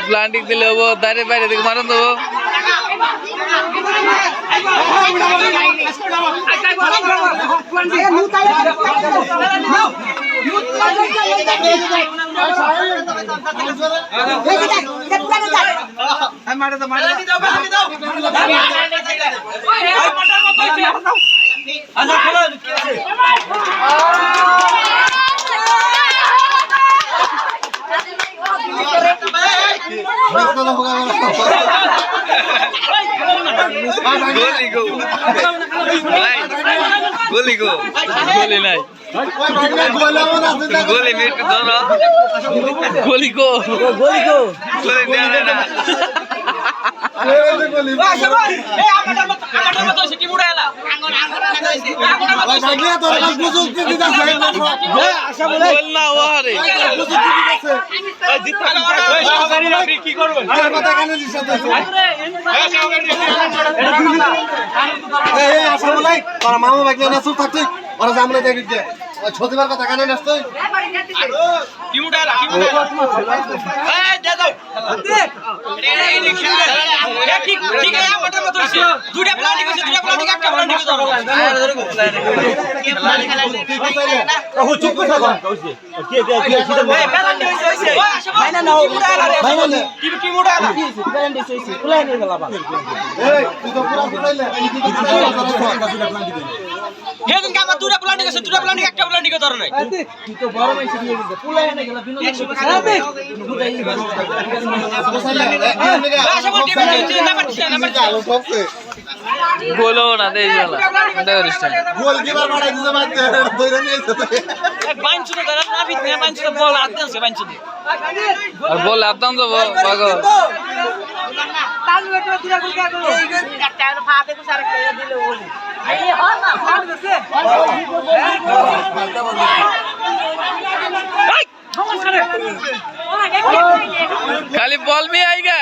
প্লান্টিক দিলে হবো তারে বাইরে থেকে মারন দেবো गोली को गोली नहीं गोली मेरे को दो गोली को गोली को गोली दे ना মামা বাকি না চুপ থাকতে ওরা সামনে দেখি যে ছতিবার কথা কানে নাচতে কি মুডালা কি মুডালা এই দে দাও ঠিক ঠিক আছে আমাদের মত হইছে দুইটা প্ল্যানিং হইছে দুইটা প্ল্যানিং একটা প্ল্যানিং ধরো ও চুপ করে থাকো কইছে কে প্ল্যানিং হইছে মাইনা নাও মাইনা নে কি মুডালা কি হইছে প্ল্যানিং হইছে প্ল্যানিং গলা বা এই তুই তো পুরা পুরাইলে হেদিন কামা দুটা প্ল্যানিং আছে দুটা প্ল্যানিং একটা প্ল্যানিং ধরো নাই তুই তো বড় মাইছি দিয়ে গেছে পুলাই না গেল বিনোদন গোলো না দেই গেল দেওরিস্টা গোল দিবার মারা দিতে মারতে দইরা নিয়েছে পাঁচ তো ধরা না বিত না পাঁচ তো বল হাত দেছে পাঁচ তো আর বল হাত দাম তো পাগল তাল বেটো দিরা গোল কা গো একটা ফাতে কো সারা করে দিলে বলি এই হয় না ফাট গেছে खाली बॉल में आएगा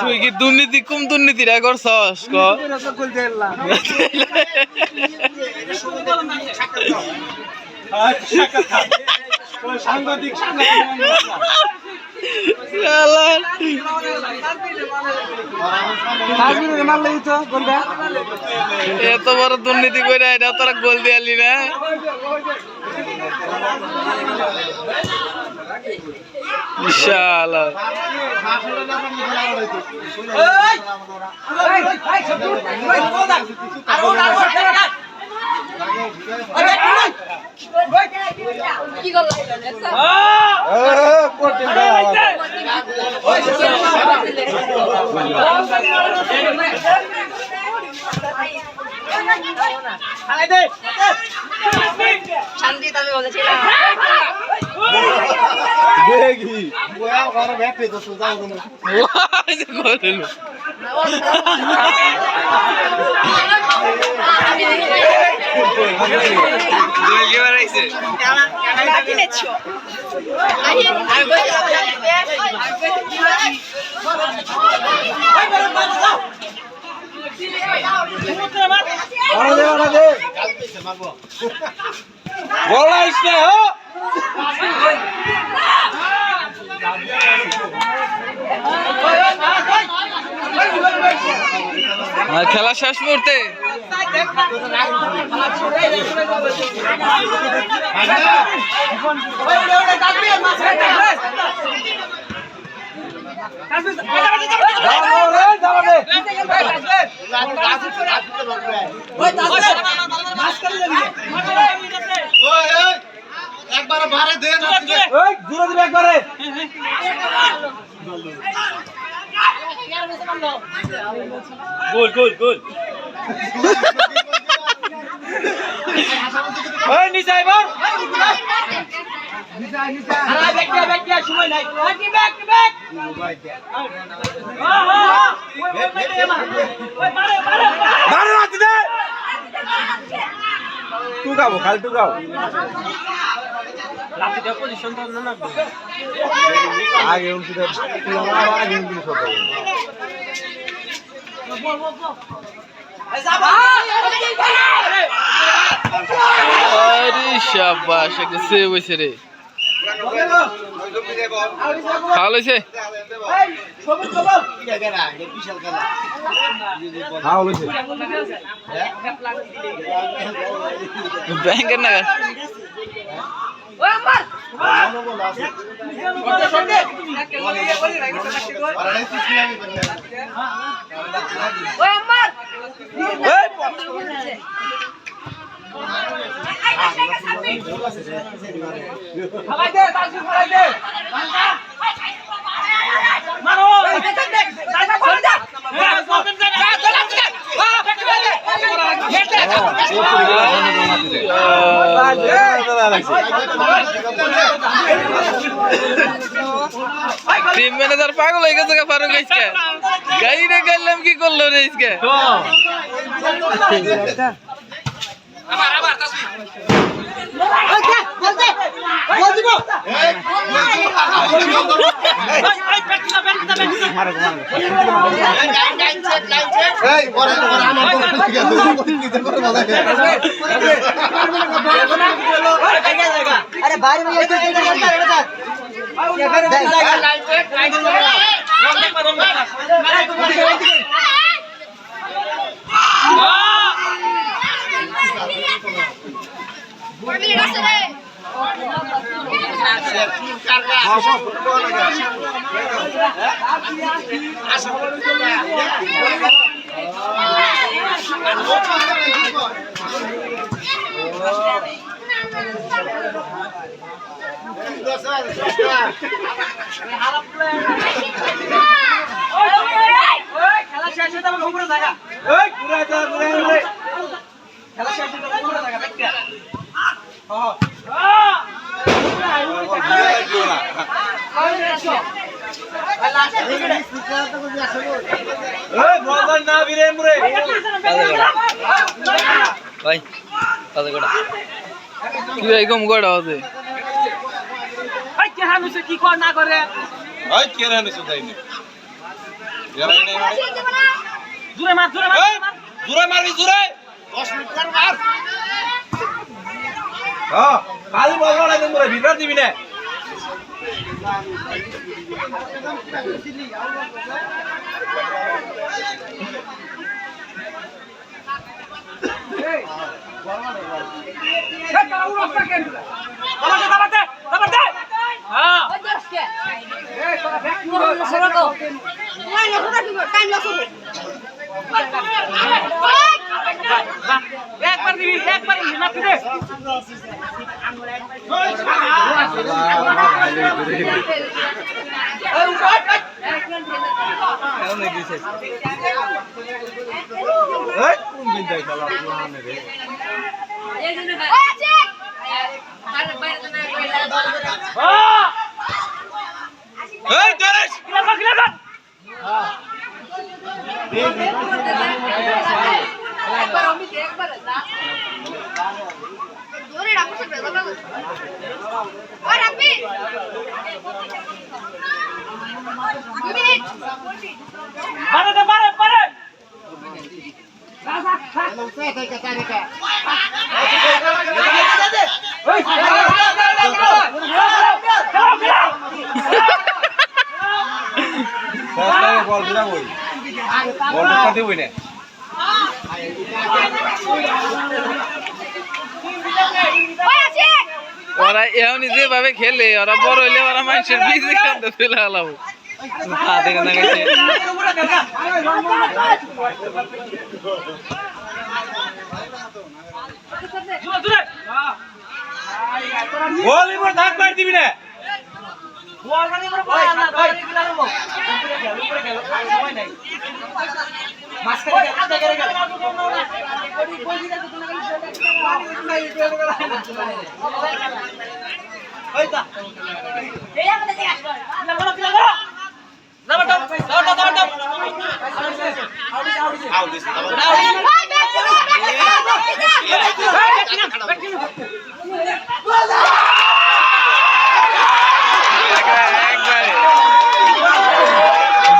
তুই কি দুর্নীতি কম দুর্নীতি রে করছস ক সাংবাদিক এত বড় দুর্নীতি করে এটা তোরা গোল দিয়ালি না ইনশাআল্লাহ খেলা শেষ মুহূর্তে একবার বারে দেন দূরে দিবে একবারে গোল গোল গোল ওই নিচে এবার নিচে নিচে আরে ব্যাক দিয়া সময় নাই ব্যাক ওই বারে রাত দে টুকাবো খালি টুকাও লাঠিটা পজিশন তো না আগে উনকি দে আগে উনকি সব আরে শাবাশ একটা সেভ হইছে রে ভালো হইছে ব্যাংকের না টিম ম্যানেজার পাগল হয়ে গেছে ফারুক আজকে গাইরে গেলাম কি করলো রে আজকে আবার আবার अरे बारी में ভাই কত কটা কি ভাই কম কটা আছে ভাই কে হানুছে কি কর না করে ওই কে রানে সুদাইনি জোরে মার জোরে মারবি জোরে 10 মিনিট পর মার হ্যাঁ খালি বল না তোমরা বিভ্রাট দিবি না এই কারা উড়া কেন দাবাতে হ্যাঁ একবার দিবি না পিছে কোন দিন যাই খেলা রে এই দরেশ বল দিলাম ওই বলটা দিবই না ওরা এমনি যেভাবে খেলে ওরা বড় হইলে ওরা মানুষের বিজি কান্দে ফেলে হালাবো হাতে কান্দা গেছে বল এবার ধাক মার দিবি না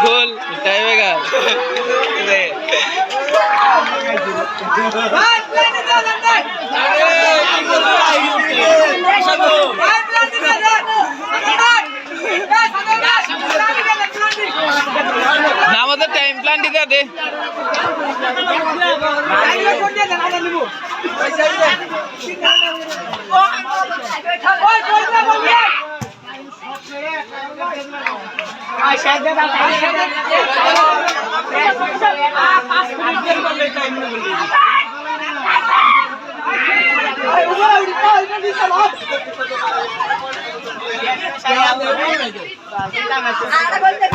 গোল টাইব্রেকার আমাদের টাইম প্ল্যান দিতে দে বলতে